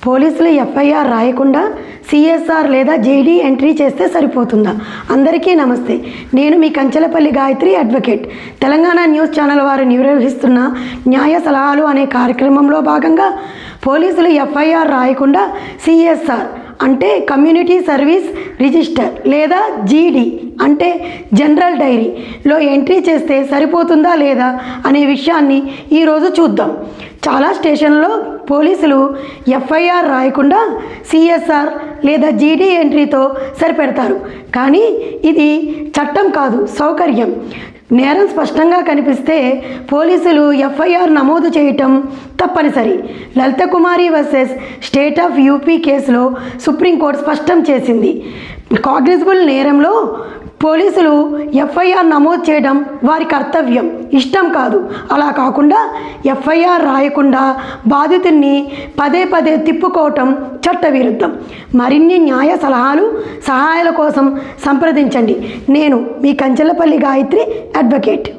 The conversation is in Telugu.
పోలీసులు ఎఫ్ఐఆర్ రాయకుండా సిఎస్ఆర్ లేదా జేడీ ఎంట్రీ చేస్తే సరిపోతుందా? అందరికీ నమస్తే. నేను మీ Kanchelapalli Gayatri advocate. Telangana news channel వారు నిర్వహిస్తున్న న్యాయ సలహాలు అనే కార్యక్రమంలో భాగంగా పోలీసులు ఎఫ్ఐఆర్ రాయకుండా సిఎస్ఆర్ అంటే కమ్యూనిటీ సర్వీస్ రిజిస్టర్ లేదా జీడీ అంటే జనరల్ డైరీలో ఎంట్రీ చేస్తే సరిపోతుందా లేదా అనే విషయాన్ని ఈరోజు చూద్దాం. చాలా స్టేషన్లో పోలీసులు ఎఫ్ఐఆర్ రాయకుండా సిఎస్ఆర్ లేదా జీడీ ఎంట్రీతో సరిపెడతారు. కానీ ఇది చట్టం కాదు, సౌకర్యం. నేరం స్పష్టంగా కనిపిస్తే పోలీసులు ఎఫ్ఐఆర్ నమోదు చేయటం తప్పనిసరి. లలిత కుమారి వర్సెస్ స్టేట్ ఆఫ్ యూపీ కేసులో సుప్రీంకోర్టు స్పష్టం చేసింది. కాగ్నిజబుల్ నేరంలో పోలీసులు ఎఫ్ఐఆర్ నమోదు చేయడం వారి కర్తవ్యం, ఇష్టం కాదు. అలా కాకుండా ఎఫ్ఐఆర్ రాయకుండా బాధితుడిని పదే పదే తిప్పుకోవటం చట్టవిరుద్ధం. మరిన్ని న్యాయ సలహాలు సహాయాల కోసం సంప్రదించండి. నేను మీ కంచెలపల్లి గాయత్రి అడ్వకేట్.